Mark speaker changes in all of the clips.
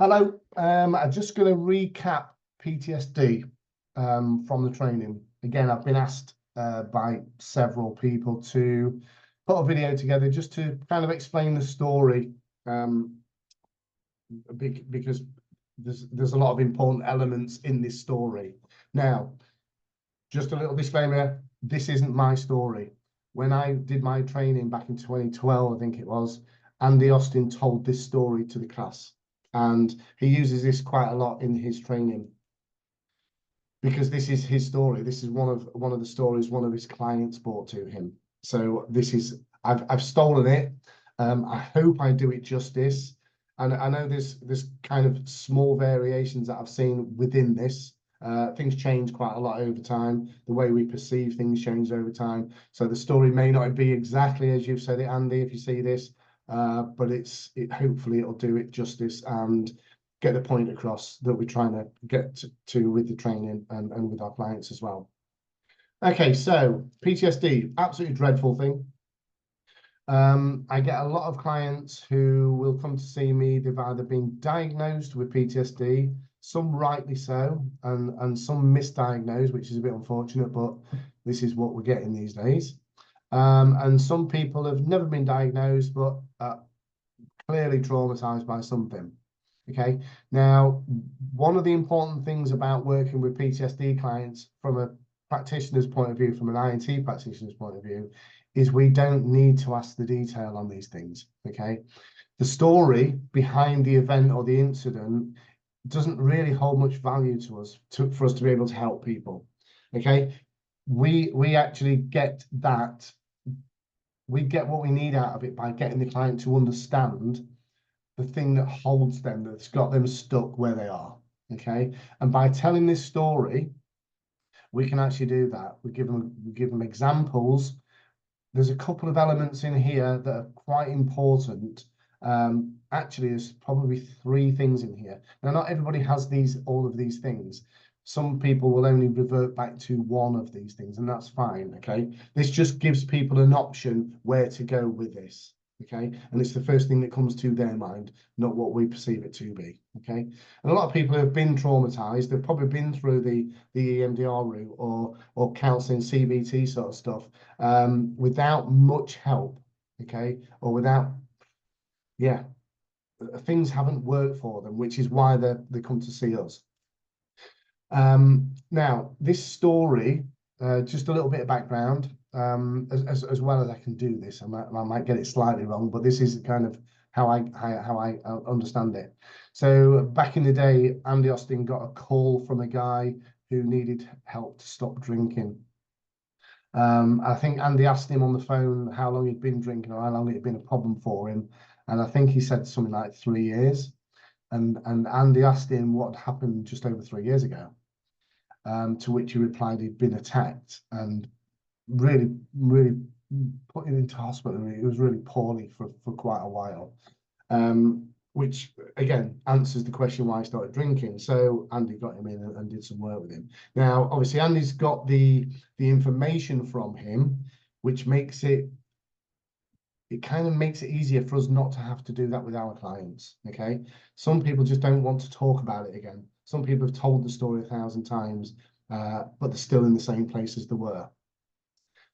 Speaker 1: Hello, I'm just going to recap PTSD from the training. Again, I've been asked by several people to put a video together just to kind of explain the story because there's a lot of important elements in this story. Now, just a little disclaimer, this isn't my story. When I did my training back in 2012, I think it was, Andy Austin told this story to the class. And he uses this quite a lot in his training because this is his story. This is one of the stories one of his clients brought to him. So this is I've stolen it. I hope I do it justice. And I know there's kind of small variations that I've seen within this. Things change quite a lot over time. The way we perceive things change over time. So the story may not be exactly as you've said it, Andy, if you see this, but hopefully it'll do it justice and get the point across that we're trying to get to with the training and with our clients as well. Okay, so PTSD, absolutely dreadful thing. I get a lot of clients who will come to see me. They've either been diagnosed with PTSD, some rightly so, and some misdiagnosed, which is a bit unfortunate, but this is what we're getting these days. And some people have never been diagnosed, but clearly traumatized by something. Okay, now, one of the important things about working with PTSD clients from a practitioner's point of view, from an IEMT practitioner's point of view, is we don't need to ask the detail on these things, okay? The story behind the event or the incident doesn't really hold much value to us, for us to be able to help people, okay? We actually get that, we get what we need out of it by getting the client to understand the thing that holds them, that's got them stuck where they are, okay? And by telling this story, we can actually do that. We give them examples. There's a couple of elements in here that are quite important. Actually, there's probably 3 things in here. Now, not everybody has all of these things. Some people will only revert back to one of these things, and that's fine, okay? This just gives people an option where to go with this, okay? And it's the first thing that comes to their mind, not what we perceive it to be, okay? And a lot of people who have been traumatized, they've probably been through the EMDR route or counseling, CBT sort of stuff, without much help, okay? Or without, things haven't worked for them, which is why they come to see us. Now, this story, just a little bit of background, as well as I can do this. I might get it slightly wrong, but this is kind of how I understand it. So back in the day, Andy Austin got a call from a guy who needed help to stop drinking. I think Andy asked him on the phone how long he'd been drinking or how long it had been a problem for him. And I think he said something like 3 years. And Andy asked him what happened just over 3 years ago. To which he replied he'd been attacked and really put him into hospital. He was really poorly for quite a while, which again answers the question why he started drinking. So Andy got him in and did some work with him. Now, obviously, Andy's got the information from him, which makes it kind of makes it easier for us not to have to do that with our clients, okay? Some people just don't want to talk about it again. Some people have told the story 1,000 times, but they're still in the same place as they were.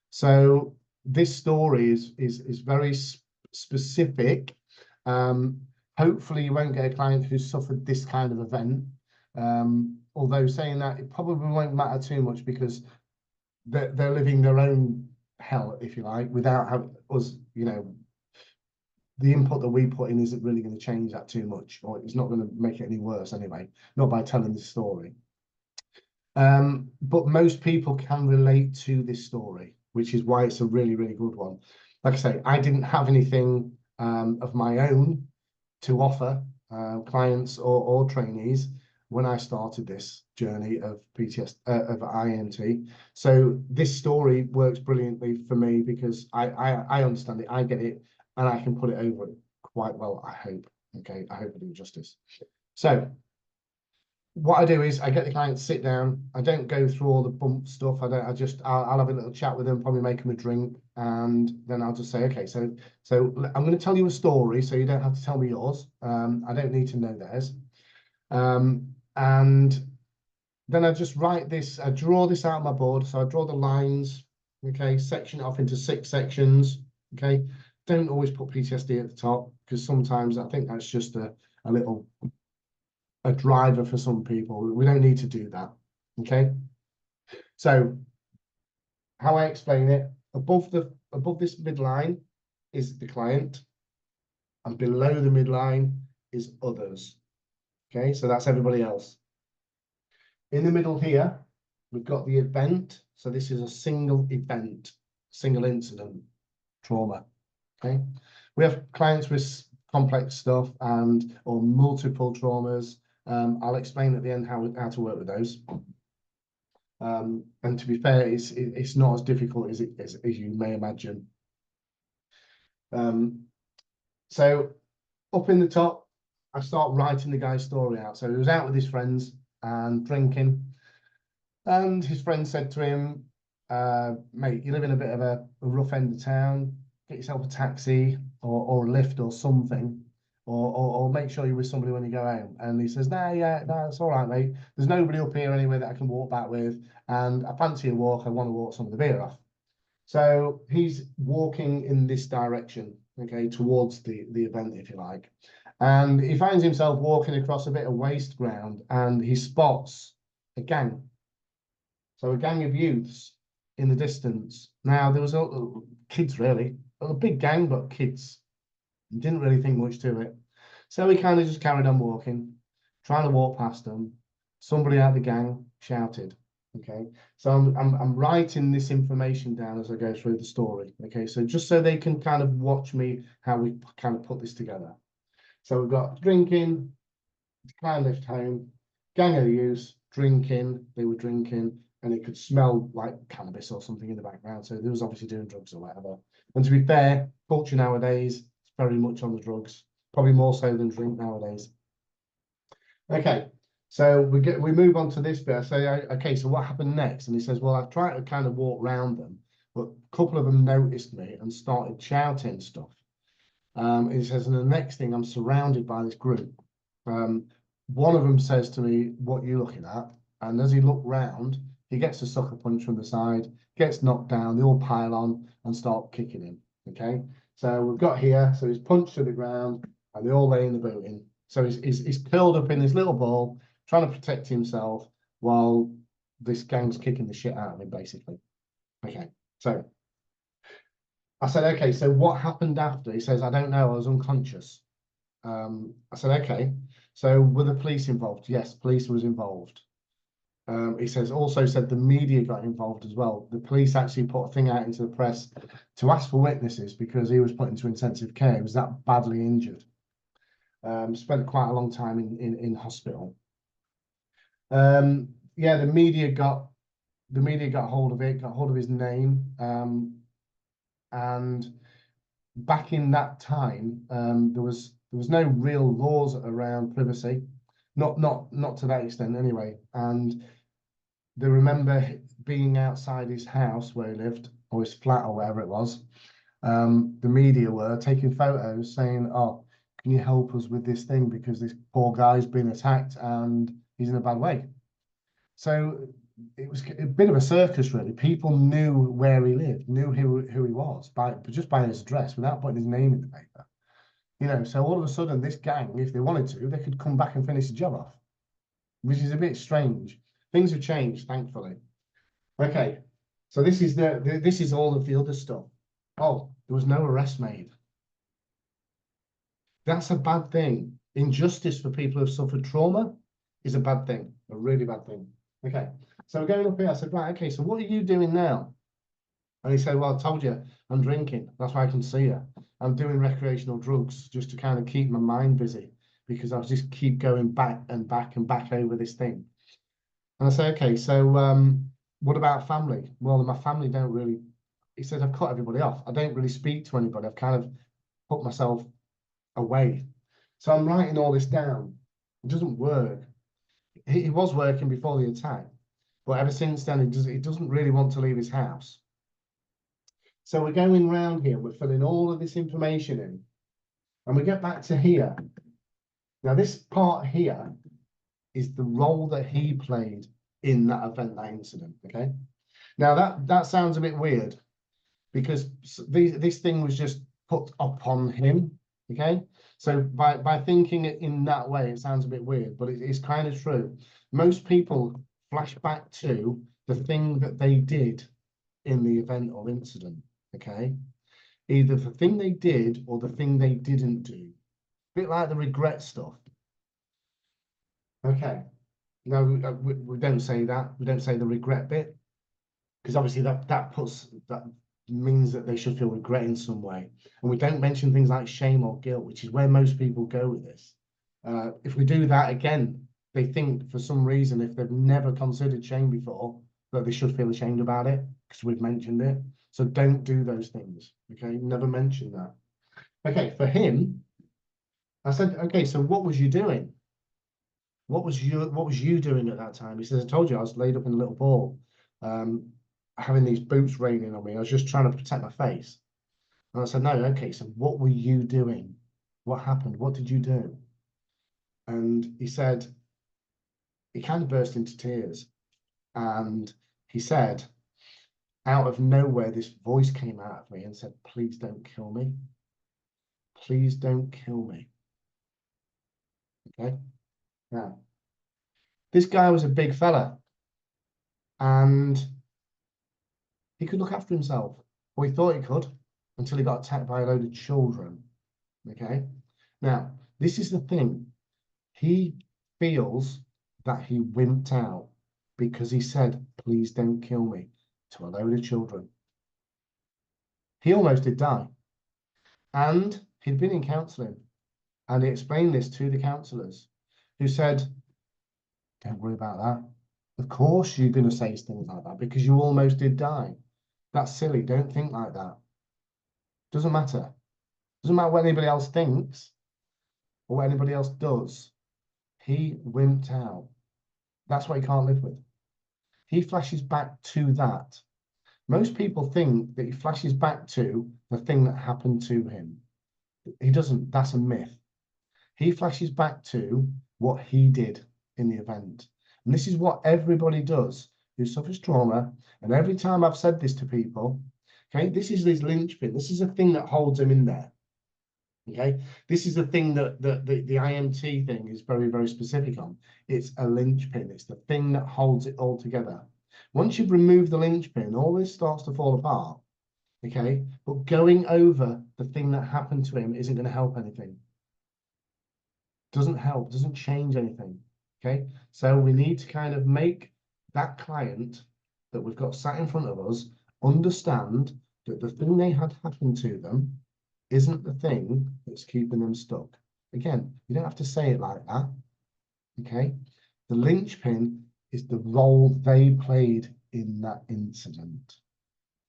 Speaker 1: So this story is very specific. Hopefully you won't get a client who's suffered this kind of event. Although saying that, it probably won't matter too much because they're living their own hell, if you like, without having us, the input that we put in isn't really going to change that too much, or it's not going to make it any worse anyway, not by telling the story. But most people can relate to this story, which is why it's a really, really good one. Like I say, I didn't have anything of my own to offer clients or trainees when I started this journey of of IEMT. So this story works brilliantly for me because I understand it, I get it, and I can put it over quite well, I hope. Okay, I hope I do justice. So what I do is I get the client to sit down. I don't go through all the bump stuff. I'll have a little chat with them, probably make them a drink, and then I'll just say, okay, so I'm going to tell you a story, so you don't have to tell me yours. I don't need to know theirs. And then I just write this, I draw this out on my board. So I draw the lines, okay, section it off into 6 sections, okay. Don't always put PTSD at the top, because sometimes I think that's just a little driver for some people. We don't need to do that, okay. So how I explain it, above this midline is the client, and below the midline is others, okay. So that's everybody else. In the middle here, we've got the event. So this is a single event, single incident trauma. Okay. We have clients with complex stuff or multiple traumas. I'll explain at the end how to work with those. And to be fair, it's not as difficult as you may imagine. So up in the top, I start writing the guy's story out. So he was out with his friends and drinking. And his friend said to him, mate, you live in a bit of a rough end of town, get yourself a taxi or a lift or something, or make sure you're with somebody when you go home. And he says, no, it's all right, mate. There's nobody up here anyway that I can walk back with. And I fancy a walk. I want to walk some of the beer off. So he's walking in this direction, okay, towards the event, if you like. And he finds himself walking across a bit of waste ground, and he spots a gang. So a gang of youths in the distance. Now, there was kids, really. A big gang, but kids. Didn't really think much to it. So he kind of just carried on walking, trying to walk past them. Somebody out of the gang shouted. Okay, so I'm writing this information down as I go through the story. Okay, so just so they can kind of watch me how we kind of put this together. So we've got drinking, client left home, gang of youths drinking. They were drinking, and it could smell like cannabis or something in the background. So they was obviously doing drugs or whatever. And to be fair, culture nowadays is very much on the drugs, probably more so than drink nowadays. Okay, so we move on to this bit. I say, okay, so what happened next? And he says, well, I tried to kind of walk around them, but a couple of them noticed me and started shouting stuff. He says, and the next thing, I'm surrounded by this group. One of them says to me, what are you looking at? And as he looked round, he gets a sucker punch from the side, gets knocked down, they all pile on and start kicking him. Okay, so we've got here, so he's punched to the ground and they all lay in the booting. So he's curled up in this little ball, trying to protect himself while this gang's kicking the shit out of him, basically. Okay, so I said, okay, so what happened after? He says, I don't know, I was unconscious. I said, okay, so were the police involved? Yes, police was involved. He says, also said the media got involved as well. The police actually put a thing out into the press to ask for witnesses because he was put into intensive care. He was that badly injured. Spent quite a long time in hospital. Yeah, the media got hold of it, got hold of his name. And back in that time, there was no real laws around privacy, not to that extent anyway. And they remember being outside his house where he lived, or his flat, or wherever it was. The media were taking photos saying, oh, can you help us with this thing because this poor guy's been attacked and he's in a bad way. So it was a bit of a circus, really. People knew where he lived, knew who he was just by his address without putting his name in the paper. You know, so all of a sudden, this gang, if they wanted to, they could come back and finish the job off, which is a bit strange. Things have changed, thankfully. Okay, so this is all of the other stuff. Oh, there was no arrest made. That's a bad thing. Injustice for people who have suffered trauma is a bad thing, a really bad thing. Okay, so going up here, I said, right, okay, so what are you doing now? And he said, well, I told you, I'm drinking. That's why I can see you. I'm doing recreational drugs just to kind of keep my mind busy because I just keep going back and back and back over this thing. And I say, okay, so what about family? Well, my family don't really, he says, I've cut everybody off. I don't really speak to anybody. I've kind of put myself away. So I'm writing all this down. It doesn't work. He was working before the attack, but ever since then, he doesn't really want to leave his house. So we're going round here, we're filling all of this information in, and we get back to here. Now, this part here is the role that he played in that event, that incident. Okay. Now that sounds a bit weird because this thing was just put upon him. Okay. So by thinking it in that way, it sounds a bit weird, but it's kind of true. Most people flash back to the thing that they did in the event or incident. Okay. Either the thing they did or the thing they didn't do. A bit like the regret stuff. Okay. No, we don't say that. We don't say the regret bit because obviously that means that they should feel regret in some way. And we don't mention things like shame or guilt, which is where most people go with this. If we do that again, they think for some reason, if they've never considered shame before, that they should feel ashamed about it because we've mentioned it. So don't do those things. Okay, never mention that. Okay, for him, I said, okay, so what was you doing? What was you doing at that time? He says, I told you I was laid up in a little ball, having these boots raining on me. I was just trying to protect my face. And I said, no, okay, so what were you doing? What happened? What did you do? And he said, he kind of burst into tears. And he said, out of nowhere, this voice came out of me and said, please don't kill me. Please don't kill me. Okay. Now, this guy was a big fella and he could look after himself. Or he thought he could until he got attacked by a load of children. Okay. Now, this is the thing. He feels that he wimped out because he said, please don't kill me, to a load of children. He almost did die. And he'd been in counselling. And he explained this to the counsellors who said, don't worry about that. Of course you're going to say things like that because you almost did die. That's silly. Don't think like that. Doesn't matter. Doesn't matter what anybody else thinks or what anybody else does. He wimped out. That's what he can't live with. He flashes back to that. Most people think that he flashes back to the thing that happened to him. He doesn't. That's a myth. He flashes back to what he did in the event. And this is what everybody does who suffers trauma. And every time I've said this to people, okay, this is his linchpin. This is a thing that holds him in there. Okay, this is the thing that the IEMT thing is very, very specific on. It's a linchpin. It's the thing that holds it all together. Once you've removed the linchpin, all this starts to fall apart. Okay, but going over the thing that happened to him isn't going to help anything. Doesn't help, doesn't change anything. Okay, so we need to kind of make that client that we've got sat in front of us understand that the thing they had happen to them isn't the thing that's keeping them stuck. Again, you don't have to say it like that. Okay, the linchpin is the role they played in that incident.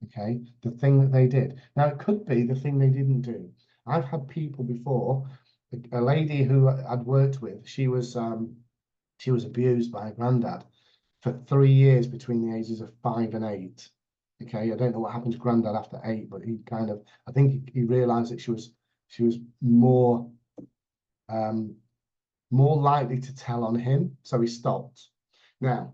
Speaker 1: Okay, the thing that they did. Now, it could be the thing they didn't do. I've had people before, a lady who I'd worked with, she was abused by her granddad for 3 years between the ages of 5 and 8. Okay, I don't know what happened to granddad after 8, but he kind of, I think he realized that she was more likely to tell on him, so he stopped. Now,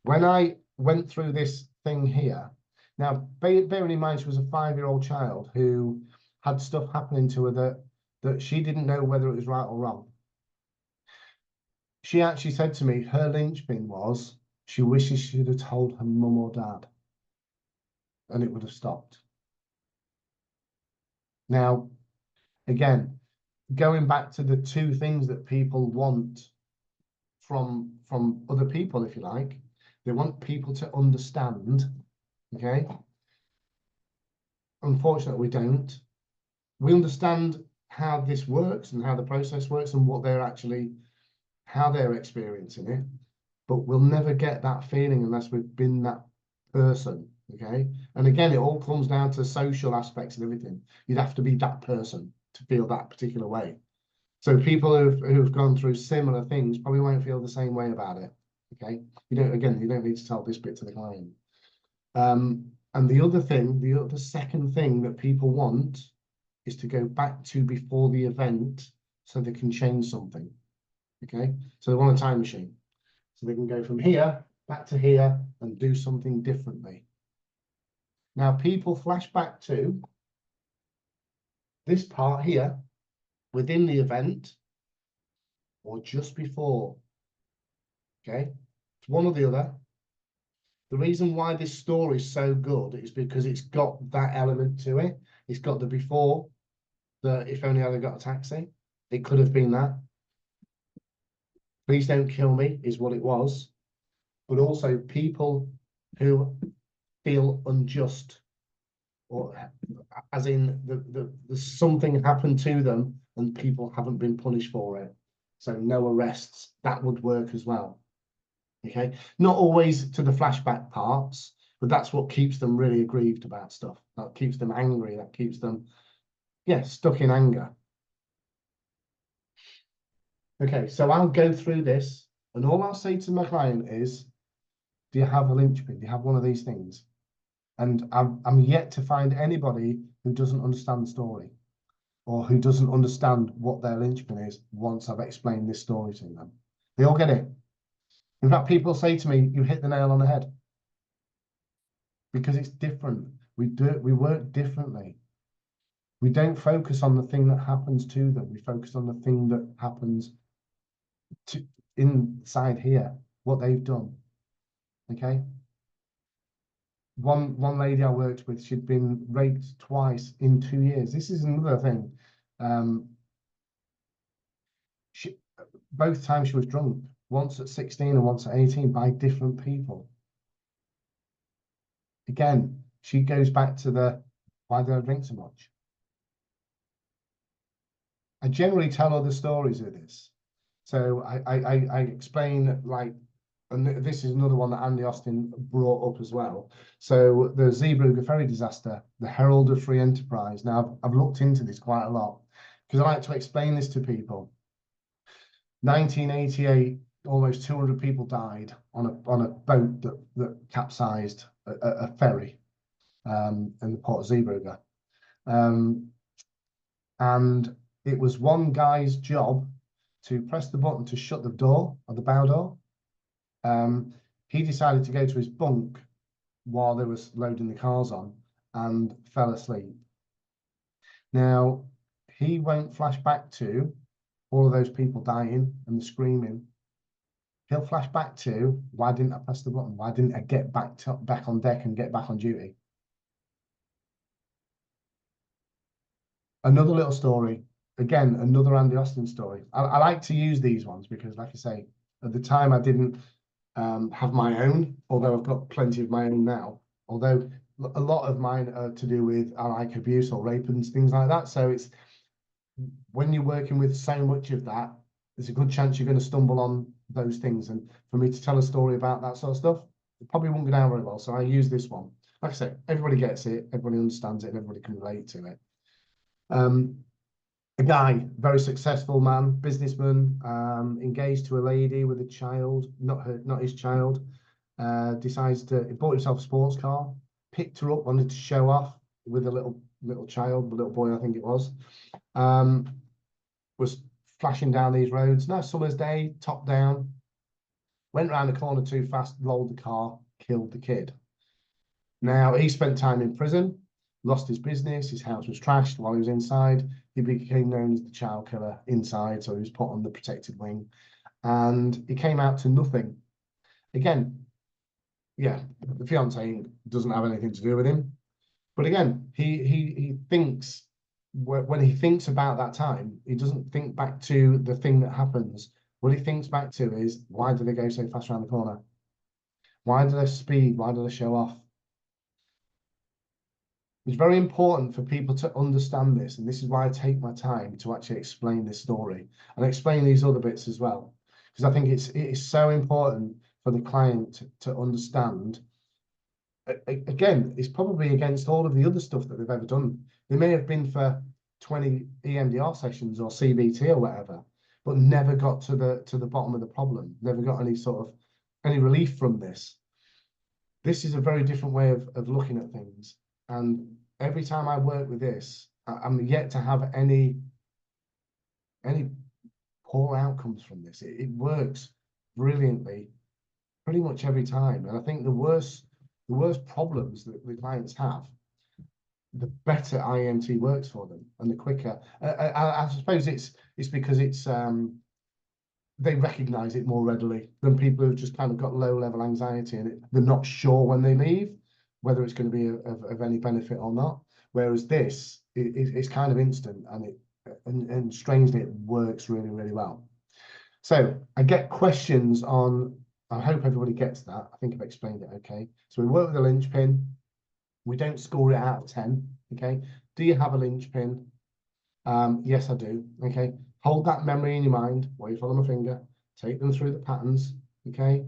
Speaker 1: when I went through this thing here, now bearing in mind she was a 5-year-old child who had stuff happening to her that she didn't know whether it was right or wrong. She actually said to me, her linchpin was she wishes she had told her mum or dad, and it would have stopped. Now, again, going back to the two things that people want from other people, if you like, they want people to understand. Okay. Unfortunately, we don't. We understand how this works and how the process works and what how they're experiencing it, but we'll never get that feeling unless we've been that person. Okay. And again, it all comes down to social aspects and everything. You'd have to be that person to feel that particular way. So people who've gone through similar things probably won't feel the same way about it. Okay. You don't need to tell this bit to the client. And the other second thing that people want is to go back to before the event so they can change something. Okay, so they want a time machine. So they can go from here back to here and do something differently. Now, people flash back to this part here within the event or just before. Okay, it's one or the other. The reason why this story is so good is because it's got that element to it. It's got the before, the if only I'd got a taxi. It could have been that. Please don't kill me is what it was. But also people who feel unjust, or as in the something happened to them and people haven't been punished for it. So no arrests, that would work as well. Okay, not always to the flashback parts, but that's what keeps them really aggrieved about stuff. That keeps them angry. That keeps them, yeah, stuck in anger. Okay, so I'll go through this, and all I'll say to my client is, do you have a linchpin? Do you have one of these things? And I'm yet to find anybody who doesn't understand the story or who doesn't understand what their linchpin is once I've explained this story to them. They all get it. In fact, people say to me, you hit the nail on the head. Because it's different. We work differently. We don't focus on the thing that happens to them. We focus on the thing that happens to inside here, what they've done. Okay. One lady I worked with, she'd been raped twice in 2 years. This is another thing. Both times she was drunk, once at 16 and once at 18 by different people. Again, she goes back to the why did I drink so much? I generally tell other stories of this. So I explain, like, and this is another one that Andy Austin brought up as well. So the Zeebrugge ferry disaster, the Herald of Free Enterprise. Now I've looked into this quite a lot because I like to explain this to people. 1988, almost 200 people died on a boat that capsized a ferry in the port of Zeebrugge. And it was one guy's job to press the button to shut the door, or the bow door. He decided to go to his bunk while they was loading the cars on and fell asleep. Now, he won't flash back to all of those people dying and the screaming. He'll flash back to, why didn't I press the button? Why didn't I get back on deck and get back on duty? Another little story. Again, another Andy Austin story. I like to use these ones because, like I say, at the time I didn't have my own, although I've got plenty of my own now. Although a lot of mine are to do with like abuse or rape and things like that. So it's when you're working with so much of that, there's a good chance you're going to stumble on those things. And for me to tell a story about that sort of stuff, it probably won't go down very well. So I use this one. Like I say, everybody gets it, everybody understands it, and everybody can relate to it. A guy, very successful man, businessman, engaged to a lady with a child, not his child, decides he bought himself a sports car, picked her up, wanted to show off with a little child, the little boy, I think it was flashing down these roads. Nice summer's day, top down, went around the corner too fast, rolled the car, killed the kid. Now, he spent time in prison, lost his business, his house was trashed while he was inside. He became known as the child killer inside, so he was put on the protected wing. And he came out to nothing. Again, yeah, the fiancé doesn't have anything to do with him. But again, he thinks, when he thinks about that time, he doesn't think back to the thing that happens. What he thinks back to is, why did they go so fast around the corner? Why did they speed? Why did they show off? It's very important for people to understand this, and this is why I take my time to actually explain this story and explain these other bits as well, because I think it is so important for the client to understand. Again, it's probably against all of the other stuff that they've ever done. They may have been for 20 EMDR sessions or CBT or whatever, but never got to the bottom of the problem, never got any relief from this. This is a very different way of looking at things. And every time I work with this, I'm yet to have any poor outcomes from this. It works brilliantly pretty much every time. And I think the worst problems that the clients have, the better IEMT works for them and the quicker. I suppose it's because it's they recognize it more readily than people who've just kind of got low level anxiety and they're not sure when they leave whether it's going to be of any benefit or not. Whereas this it's kind of instant and strangely it works really, really well. So I get questions on, I hope everybody gets that. I think I've explained it okay. So we work with a linchpin. We don't score it out of 10, okay? Do you have a linchpin? Yes, I do, okay? Hold that memory in your mind while you follow my finger. Take them through the patterns, okay?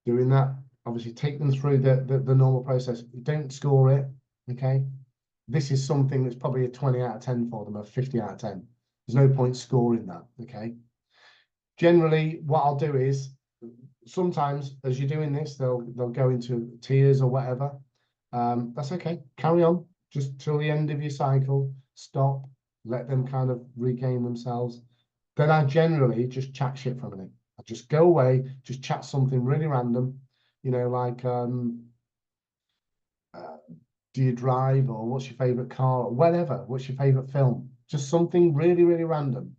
Speaker 1: Doing that, obviously take them through the normal process. You don't score it, okay? This is something that's probably a 20 out of 10 for them, a 50 out of 10. There's no point scoring that, okay? Generally, what I'll do is, sometimes as you're doing this, they'll go into tears or whatever. That's okay. Carry on just till the end of your cycle. Stop. Let them kind of regain themselves. Then I generally just chat shit for a minute. I just go away, just chat something really random, you know, like do you drive, or what's your favorite car, or whatever. What's your favorite film? Just something really, really random.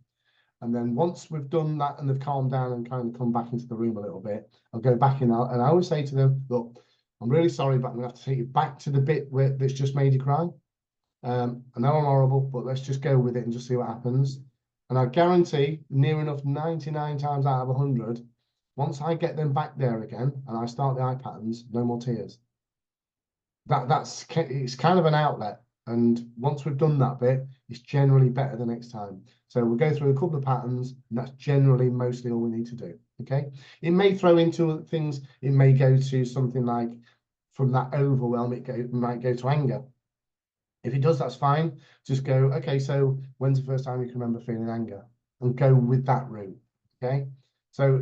Speaker 1: And then once we've done that and they've calmed down and kind of come back into the room a little bit, I'll go back in and I always say to them, look, I'm really sorry, but I'm going to have to take you back to the bit that's just made you cry. I know I'm horrible, but let's just go with it and just see what happens. And I guarantee near enough 99 times out of 100, once I get them back there again and I start the eye patterns, no more tears. It's kind of an outlet. And once we've done that bit, it's generally better the next time. So we'll go through a couple of patterns, and that's generally mostly all we need to do. Okay. It may throw into things, it may go to something like from that overwhelm, it might go to anger. If it does, that's fine. Just go, okay, so when's the first time you can remember feeling anger? And go with that route. Okay. So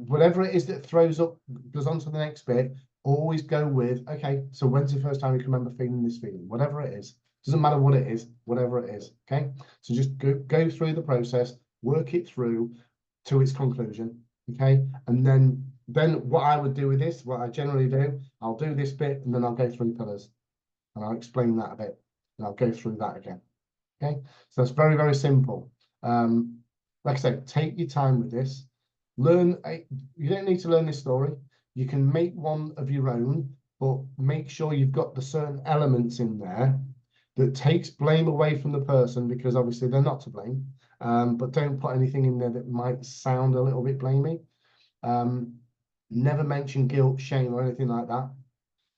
Speaker 1: whatever it is that throws up, goes on to the next bit, always go with, okay, so when's the first time you can remember feeling this feeling? Whatever it is. Doesn't matter what it is, whatever it is. Okay. So just go through the process, work it through to its conclusion. Okay. And then what I would do with this, what I generally do, I'll do this bit and then I'll go through pillars. And I'll explain that a bit, and I'll go through that again. Okay, so that's very, very simple. Like I said, take your time with this. You don't need to learn this story. You can make one of your own, but make sure you've got the certain elements in there that takes blame away from the person, because obviously they're not to blame. But don't put anything in there that might sound a little bit blamey. Never mention guilt, shame, or anything like that,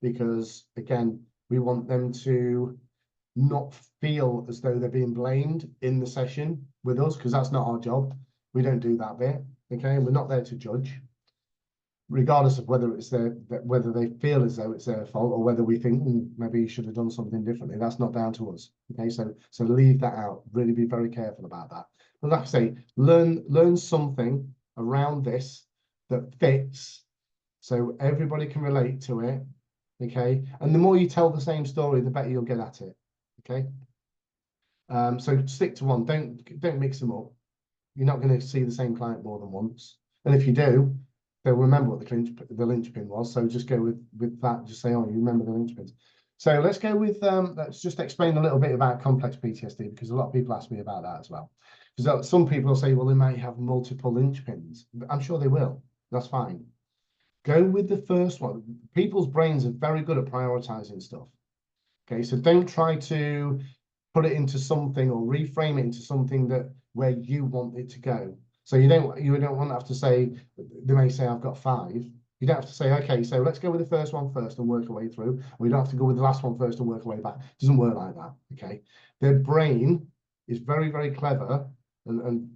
Speaker 1: because again, we want them to not feel as though they're being blamed in the session with us, because that's not our job. We don't do that bit, okay? And we're not there to judge, regardless of whether whether they feel as though it's their fault or whether we think maybe you should have done something differently. That's not down to us, okay? So leave that out. Really be very careful about that. But like I say, learn something around this that fits, so everybody can relate to it. Okay, and the more you tell the same story, the better you'll get at it. Okay, so stick to one. Don't mix them up. You're not going to see the same client more than once, and if you do, they'll remember what the linchpin was. So just go with that. Just say, oh, you remember the linchpins. So let's go with let's just explain a little bit about complex PTSD, because a lot of people ask me about that as well. Because some people will say, well, they might have multiple linchpins. I'm sure they will. That's fine. Go with the first one. People's brains are very good at prioritizing stuff. Okay, so don't try to put it into something or reframe it into something where you want it to go. So you don't want to have to say, they may say I've got 5. You don't have to say, okay, so let's go with the first one first and work our way through. Or you don't have to go with the last one first and work our way back. It doesn't work like that. Okay. Their brain is very, very clever and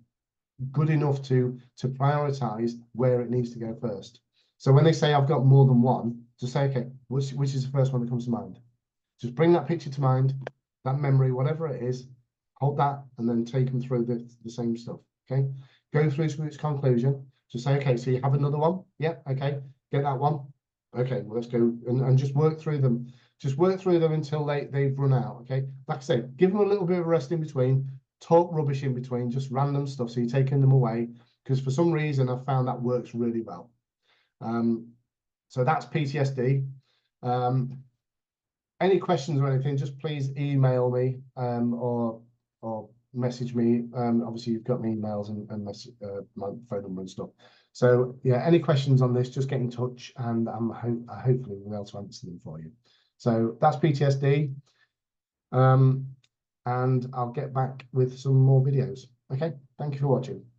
Speaker 1: good enough to prioritize where it needs to go first. So when they say I've got more than one, just say, okay, which is the first one that comes to mind? Just bring that picture to mind, that memory, whatever it is, hold that, and then take them through the same stuff, okay? Go through to its conclusion. Just say, okay, so you have another one? Yeah, okay, get that one. Okay, well, let's go and just work through them. Just work through them until they've run out, okay? Like I say, give them a little bit of a rest in between. talk rubbish in between, just random stuff. So you're taking them away, because for some reason I've found that works really well. So that's PTSD. Any questions or anything, just please email me or message me. Obviously, you've got my emails and message, my phone number and stuff. So yeah, any questions on this, just get in touch, and I hopefully will be able to answer them for you. So that's PTSD, and I'll get back with some more videos. Okay, thank you for watching.